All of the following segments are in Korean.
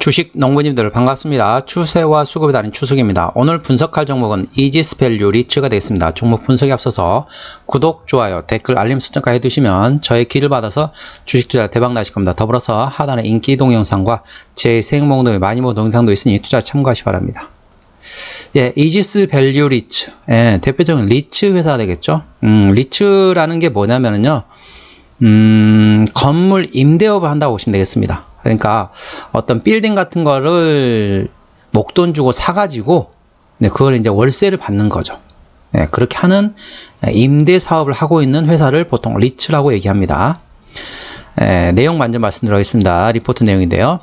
주식 농부님들 반갑습니다. 추세와 수급에 달인 추석입니다. 오늘 분석할 종목은 이지스밸류 리츠가 되겠습니다. 종목 분석에 앞서서 구독, 좋아요, 댓글, 알림 설정까지 해두시면 저의 기를 받아서 주식 투자 대박 나실 겁니다. 더불어서 하단에 인기 동영상과 제 생목록 등의 많이 모은 동영상도 있으니 투자 참고하시기 바랍니다. 예, 이지스밸류 리츠. 예, 대표적인 리츠 회사가 되겠죠. 리츠라는 게 뭐냐면요. 건물 임대업을 한다고 보시면 되겠습니다. 그러니까 어떤 빌딩 같은 거를 목돈 주고 사가지고 그걸 이제 월세를 받는 거죠. 그렇게 하는 임대 사업을 하고 있는 회사를 보통 리츠라고 얘기합니다. 내용 먼저 말씀드리겠습니다. 리포트 내용인데요.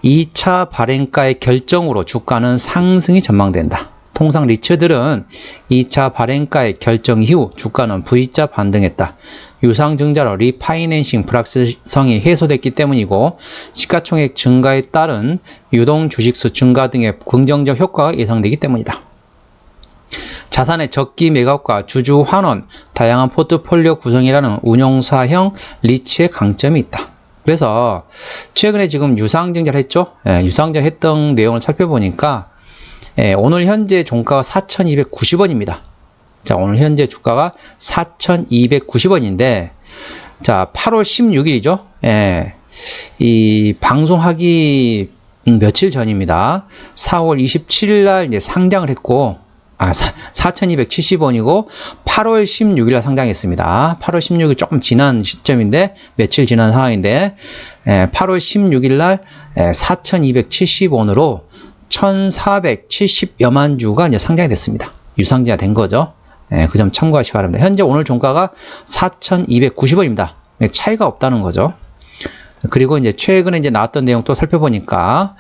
2차 발행가의 결정으로 주가는 상승이 전망된다. 통상 리츠들은 2차 발행가의 결정 이후 주가는 V자 반등했다. 유상증자로 리파이낸싱 불확실성이 해소됐기 때문이고 시가총액 증가에 따른 유동 주식수 증가 등의 긍정적 효과가 예상되기 때문이다. 자산의 적기 매각과 주주 환원, 다양한 포트폴리오 구성이라는 운용사형 리츠의 강점이 있다. 그래서 최근에 지금 유상증자를 했죠. 유상증자 했던 내용을 살펴보니까 오늘 현재 종가가 4,290원입니다. 자, 오늘 현재 주가가 4,290원인데, 자, 8월 16일이죠? 이 방송하기 며칠 전입니다. 4월 27일 날 이제 상장을 했고, 4,270원이고, 8월 16일 날 상장했습니다. 8월 16일 조금 지난 시점인데, 며칠 지난 상황인데, 8월 16일 날 4,270원으로 1,470여만 주가 이제 상장이 됐습니다. 유상증자 된 거죠. 그 점 참고하시기 바랍니다. 현재 오늘 종가가 4,290원입니다. 차이가 없다는 거죠. 그리고 이제 최근에 이제 나왔던 내용 또 살펴보니까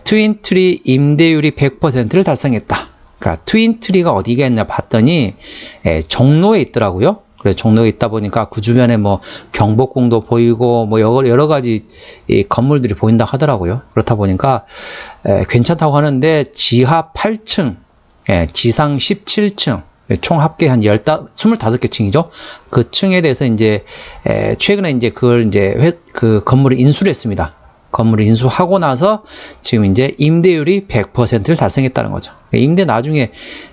트윈트리 임대율이 100%를 달성했다. 그러니까 트윈트리가 어디가 있나 봤더니 종로에 있더라고요. 그래서 종로에 있다 보니까 그 주변에 뭐 경복궁도 보이고 뭐 여러 가지 이 건물들이 보인다 하더라고요. 그렇다 보니까 괜찮다고 하는데 지하 8층, 지상 17층, 총 합계 한 25개 층이죠. 그 층에 대해서 이제 최근에 이제 그걸 이제 그 건물을 인수를 했습니다. 건물을 인수하고 나서 지금 이제 임대율이 100%를 달성했다는 거죠. 임대 나중에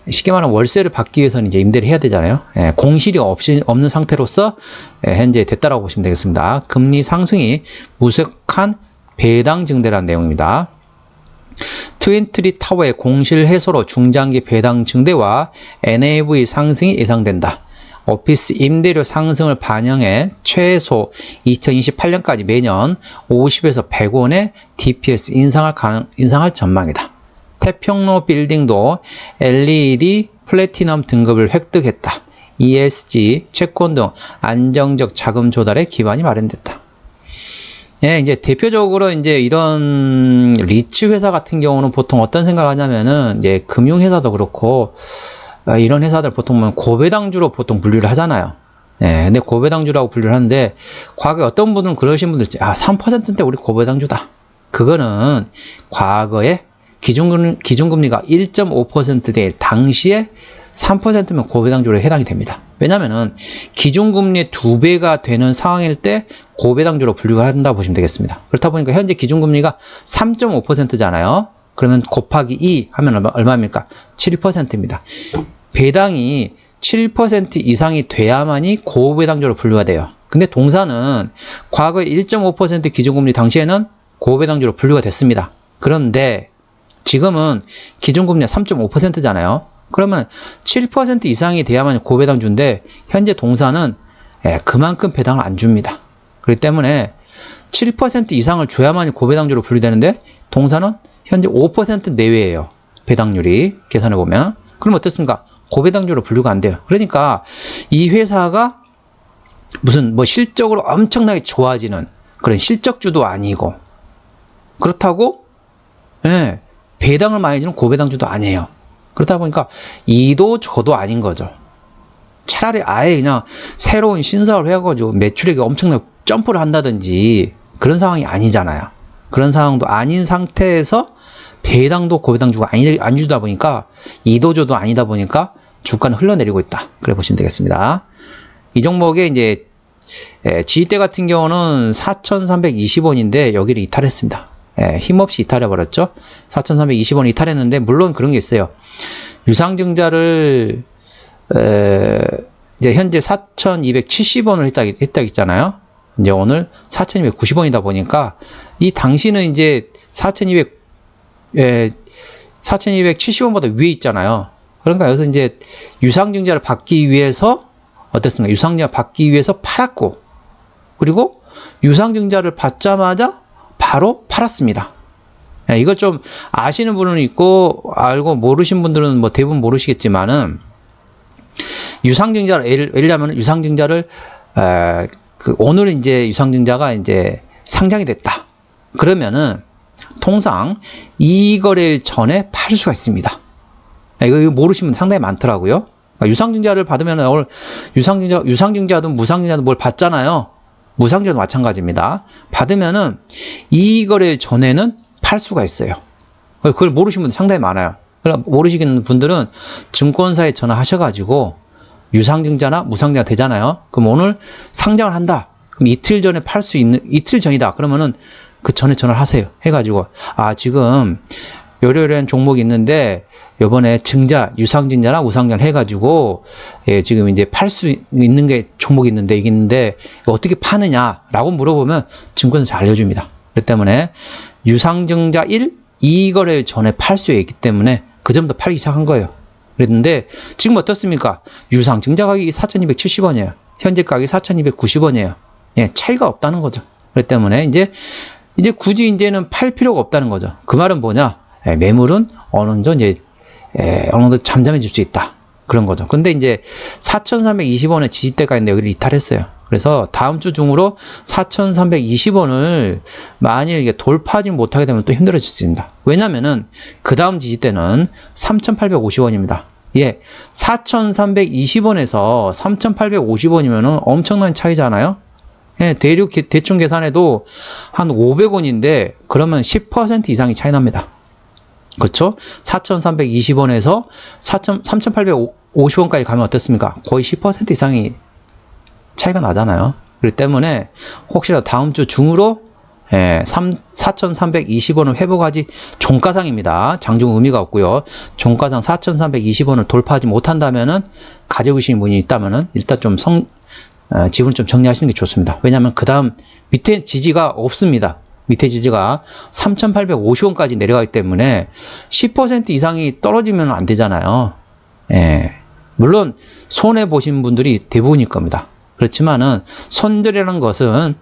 쉽게 말하면 월세를 받기 위해서는 이제 임대를 해야 되잖아요. 공실이 없는 상태로서 현재 됐다라고 보시면 되겠습니다. 금리 상승이 무색한 배당 증대라는 내용입니다. 트윈트리 타워의 공실 해소로 중장기 배당 증대와 NAV 상승이 예상된다. 오피스 임대료 상승을 반영해 최소 2028년까지 매년 50에서 100원의 DPS 인상할 전망이다. 태평로 빌딩도 LED 플래티넘 등급을 획득했다. ESG, 채권 등 안정적 자금 조달에 기반이 마련됐다. 이제 대표적으로 이제 이런 리츠 회사 같은 경우는 보통 어떤 생각을 하냐면은 이제 금융회사도 그렇고 이런 회사들 보통 고배당주로 보통 분류를 하잖아요. 근데 고배당주라고 분류를 하는데 과거에 어떤 분들은 그러신 분들 3%인데 우리 고배당주다. 그거는 과거에 기준금리가 1.5%될 당시에 3%면 고배당주로 해당이 됩니다. 왜냐면은 기준금리의 2배가 되는 상황일 때 고배당주로 분류가 한다고 보시면 되겠습니다. 그렇다 보니까 현재 기준금리가 3.5%잖아요. 그러면 곱하기 2 하면 얼마입니까? 7%입니다. 배당이 7% 이상이 돼야만이 고배당주로 분류가 돼요. 근데 동사는 과거에 1.5% 기준금리 당시에는 고배당주로 분류가 됐습니다. 그런데 지금은 기준금리가 3.5%잖아요. 그러면 7% 이상이 돼야만 고배당주인데 현재 동사는 그만큼 배당을 안 줍니다. 그렇기 때문에 7% 이상을 줘야만 고배당주로 분류되는데 동사는 현재 5% 내외예요. 배당률이 계산해 보면. 그럼 어떻습니까? 고배당주로 분류가 안 돼요. 그러니까 이 회사가 무슨 뭐 실적으로 엄청나게 좋아지는 그런 실적주도 아니고 그렇다고 배당을 많이 주는 고배당주도 아니에요. 그렇다 보니까 이도 저도 아닌 거죠. 차라리 아예 그냥 새로운 신사업을 해가지고 매출액이 엄청나게 점프를 한다든지 그런 상황이 아니잖아요. 그런 상황도 아닌 상태에서 배당도 고배당주가 안 주다 보니까 이도 저도 아니다 보니까 주가는 흘러내리고 있다. 그래 보시면 되겠습니다. 이 종목의 이제 지지대 같은 경우는 4,320원인데 여기를 이탈했습니다. 힘없이 이탈해 버렸죠. 4,320원 이탈했는데, 물론 그런 게 있어요. 유상증자를 이제 현재 4,270원을 했다 했잖아요. 이제 오늘 4,290원이다 보니까 이 당시는 이제 4,270원보다 위에 있잖아요. 그러니까 여기서 이제 유상증자를 받기 위해서 어땠습니까? 유상증자 받기 위해서 팔았고, 그리고 유상증자를 받자마자 바로 팔았습니다. 이걸 좀 아시는 분은 있고 알고 모르신 분들은 뭐 대부분 모르시겠지만은, 유상증자를 예를 들면 유상증자를 오늘 이제 유상증자가 이제 상장이 됐다. 그러면은 통상 이 거래일 전에 팔 수가 있습니다. 이거 모르시는 분 상당히 많더라고요. 그러니까 유상증자를 받으면 오늘 유상증자든 무상증자든 뭘 받잖아요. 무상증자도 마찬가지입니다. 받으면은 이 거래일 전에는 팔 수가 있어요. 그걸 모르시는 분들 상당히 많아요. 모르시는 분들은 증권사에 전화하셔가지고 유상증자나 무상증자 되잖아요. 그럼 오늘 상장을 한다. 그럼 이틀 전에 팔 수 있는, 이틀 전이다. 그러면은 그 전에 전화를 하세요. 해가지고, 지금 요런 종목이 있는데, 요번에 유상증자나 무상증자를 해가지고, 지금 이제 팔 수 있는 게 종목이 있는데, 이게 있는데, 어떻게 파느냐라고 물어보면 증권사에서 알려줍니다. 그렇기 때문에 유상증자 2 거래일 전에 팔 수 있기 때문에 그 전부터 팔기 시작한 거예요. 그랬는데 지금 어떻습니까? 유상증자 가격이 4,270원이에요. 현재 가격이 4,290원이에요. 차이가 없다는 거죠. 그렇기 때문에 이제 굳이 이제는 팔 필요가 없다는 거죠. 그 말은 뭐냐? 매물은 어느 정도 잠잠해질 수 있다. 그런 거죠. 근데 이제 4,320원의 지지대가 있는데 여기를 이탈했어요. 그래서 다음 주 중으로 4,320원을 만일 이게 돌파하지 못하게 되면 또 힘들어질 수 있습니다. 왜냐면은 그 다음 지지대는 3,850원입니다. 4,320원에서 3,850원이면은 엄청난 차이잖아요. 대충 계산해도 한 500원인데 그러면 10% 이상이 차이 납니다. 그렇죠? 4,320원에서 3,850원까지 가면 어떻습니까? 거의 10% 이상이 차이가 나잖아요. 그렇기 때문에 혹시라도 다음 주 중으로 4,320원을 회복하지, 종가상입니다. 장중 의미가 없고요. 종가상 4,320원을 돌파하지 못한다면은, 가지고 계신 분이 있다면은 일단 좀 지분을 좀 정리하시는 게 좋습니다. 왜냐하면 그 다음 밑에 지지가 없습니다. 밑에 지지가 3,850원까지 내려가기 때문에 10% 이상이 떨어지면 안 되잖아요. 물론 손해 보신 분들이 대부분일 겁니다. 그렇지만은 손절이라는 것은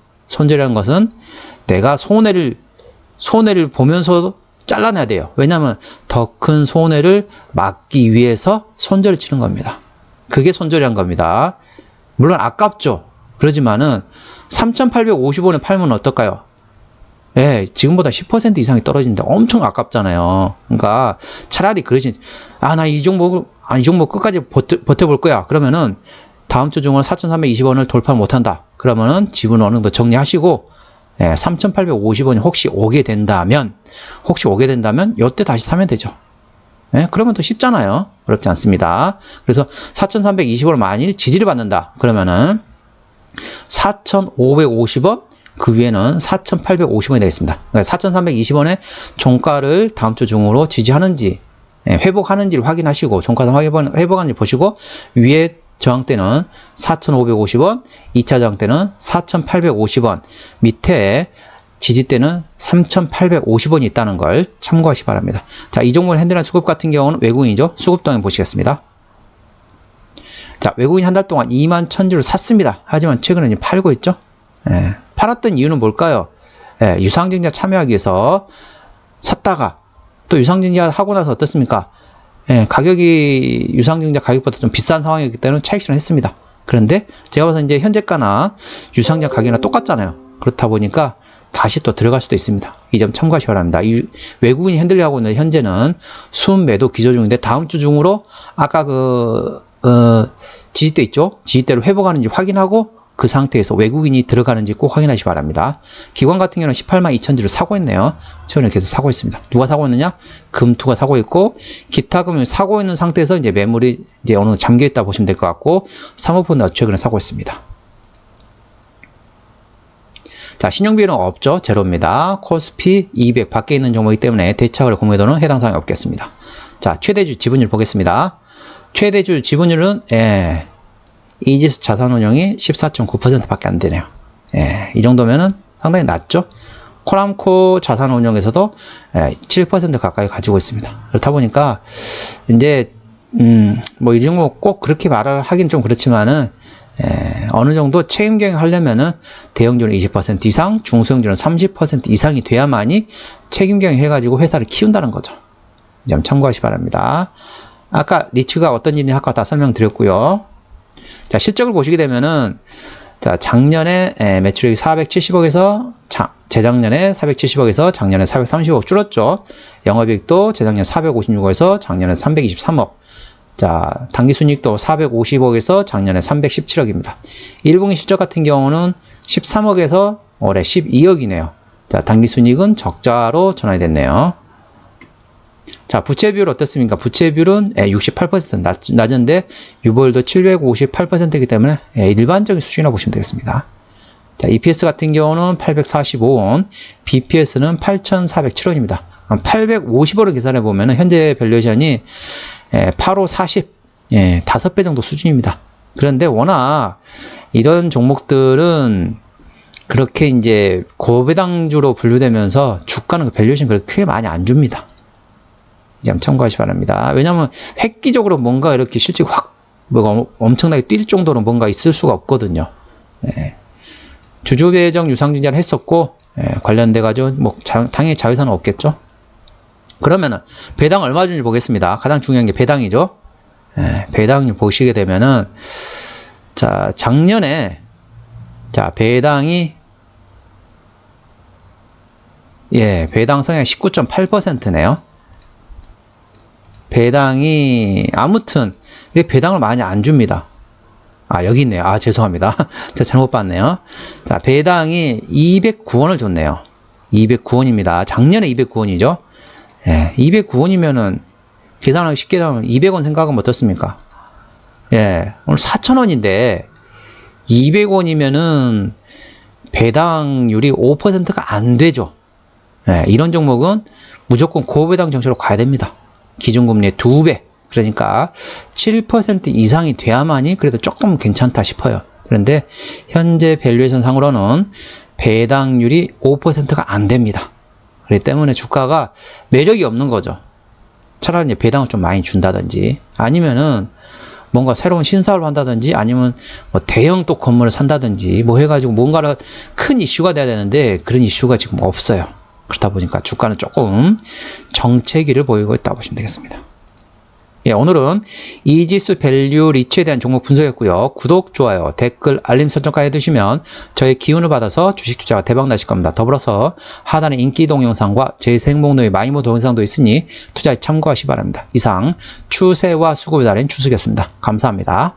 내가 손해를 보면서 잘라내야 돼요. 왜냐하면 더 큰 손해를 막기 위해서 손절을 치는 겁니다. 그게 손절이란 겁니다. 물론 아깝죠. 그러지만은 3,850원에 팔면 어떨까요? 지금보다 10% 이상이 떨어진다. 엄청 아깝잖아요. 그러니까 차라리 나 이 종목 끝까지 버텨볼 거야. 그러면은 다음 주 중으로 4,320원을 돌파 못한다. 그러면은 지분 어느 정도 정리하시고 3,850원이 혹시 오게 된다면 이때 다시 사면 되죠. 그러면 더 쉽잖아요. 어렵지 않습니다. 그래서 4,320원을 만일 지지를 받는다. 그러면은 4,550원, 그 위에는 4,850원이 되겠습니다. 그러니까 4,320원의 종가를 다음 주 중으로 지지하는지, 회복하는지를 확인하시고, 종가상 회복하는지 보시고, 위에 저항대는 4,550원, 2차 저항대는 4,850원, 밑에 지지대는 3,850원이 있다는 걸 참고하시기 바랍니다. 자, 이 종목은 핸드라인 수급 같은 경우는 외국인이죠. 수급 동향 보시겠습니다. 자, 외국인 한 달 동안 21,000주를 샀습니다. 하지만 최근에 이제 팔고 있죠. 팔았던 이유는 뭘까요? 유상증자 참여하기 위해서 샀다가 또 유상증자 하고 나서 어떻습니까? 가격이 유상증자 가격보다 좀 비싼 상황이기 때문에 차익 실현했습니다. 그런데 제가 봐서 이제 현재가나 유상증자 가격이나 똑같잖아요. 그렇다 보니까 다시 또 들어갈 수도 있습니다. 이 점 참고하시기 바랍니다. 이 외국인이 핸들하고 있는 현재는 순매도 기조 중인데 다음 주 중으로 아까 지지대 있죠? 지지대로 회복하는지 확인하고 그 상태에서 외국인이 들어가는지 꼭 확인하시기 바랍니다. 기관 같은 경우는 182,000주를 사고 있네요. 최근에 계속 사고 있습니다. 누가 사고 있느냐? 금투가 사고 있고, 기타 금융이 사고 있는 상태에서 이제 매물이 이제 어느 정도 잠겨 있다 보시면 될 것 같고, 사모펀드가 최근에 사고 있습니다. 자, 신용비율은 없죠. 제로입니다. 코스피 200 밖에 있는 종목이기 때문에 대차거래 공매도는 해당 사항이 없겠습니다. 자, 최대주 지분율 보겠습니다. 최대주 지분율은 이지스 자산운용이 14.9%밖에 안 되네요. 이 정도면은 상당히 낮죠. 코람코 자산운용에서도 7% 가까이 가지고 있습니다. 그렇다 보니까 이제 뭐 이 종목 꼭 그렇게 말을 하긴 좀 그렇지만은 어느 정도 책임 경영 하려면은 대형주는 20% 이상, 중소형주는 30% 이상이 돼야만이 책임 경영 해가지고 회사를 키운다는 거죠. 좀 참고하시 바랍니다. 아까 리츠가 어떤 일인지 아까 다 설명드렸고요. 자, 실적을 보시게 되면은 자, 작년에 매출액이 470억에서 재작년에 470억에서 작년에 430억 줄었죠. 영업이익도 재작년 456억에서 작년에 323억. 자, 당기순이익도 450억에서 작년에 317억입니다. 1분기 실적 같은 경우는 13억에서 올해 12억이네요. 자, 당기순이익은 적자로 전환이 됐네요. 자, 부채 비율 어떻습니까? 부채 비율은 68% 낮은데 유보율도 758%이기 때문에 일반적인 수준이라고 보시면 되겠습니다. 자, EPS 같은 경우는 845원, BPS는 8,407원입니다. 850원을 계산해 보면 현재 밸류에이션이 8호 40, 5배 정도 수준입니다. 그런데 워낙 이런 종목들은 그렇게 이제 고배당주로 분류되면서 주가는 그 밸류에이션 그렇게 크게 많이 안 줍니다. 좀 참고하시 바랍니다. 왜냐하면 획기적으로 뭔가 이렇게 실적이 확 뭐가 엄청나게 뛸 정도로 뭔가 있을 수가 없거든요. 주주배정 유상증자를 했었고 관련돼 가지고 뭐 당연히 자회사는 없겠죠. 그러면은 배당 얼마 주는지 보겠습니다. 가장 중요한 게 배당이죠. 배당 보시게 되면은 자, 작년에 자, 배당이 배당 성향 19.8%네요. 배당이 아무튼 배당을 많이 안 줍니다. 아, 여기 있네요. 아, 죄송합니다. 제가 잘못 봤네요. 자, 배당이 209원을 줬네요. 209원입니다. 작년에 209원이죠. 209원이면은 계산하기 쉽게 하면 200원 생각하면 어떻습니까? 오늘 4,000원인데 200원이면은 배당률이 5%가 안 되죠. 이런 종목은 무조건 고배당 정책으로 가야 됩니다. 기준금리의 2배, 그러니까 7% 이상이 돼야만이 그래도 조금 괜찮다 싶어요. 그런데 현재 밸류에이션 상으로는 배당률이 5%가 안 됩니다. 그렇기 때문에 주가가 매력이 없는 거죠. 차라리 이제 배당을 좀 많이 준다든지 아니면은 뭔가 새로운 신사업을 한다든지 아니면 뭐 대형 또 건물을 산다든지 뭐 해가지고 뭔가를 큰 이슈가 돼야 되는데 그런 이슈가 지금 없어요. 그렇다 보니까 주가는 조금 정체기를 보이고 있다고 보시면 되겠습니다. 오늘은 이지수 밸류 리츠에 대한 종목 분석했고요. 구독, 좋아요, 댓글, 알림 설정까지 해두시면 저의 기운을 받아서 주식 투자가 대박 나실 겁니다. 더불어서 하단에 인기 동영상과 제세행복노의 마이모 동영상도 있으니 투자에 참고하시기 바랍니다. 이상 추세와 수급에 달인 추석이었습니다. 감사합니다.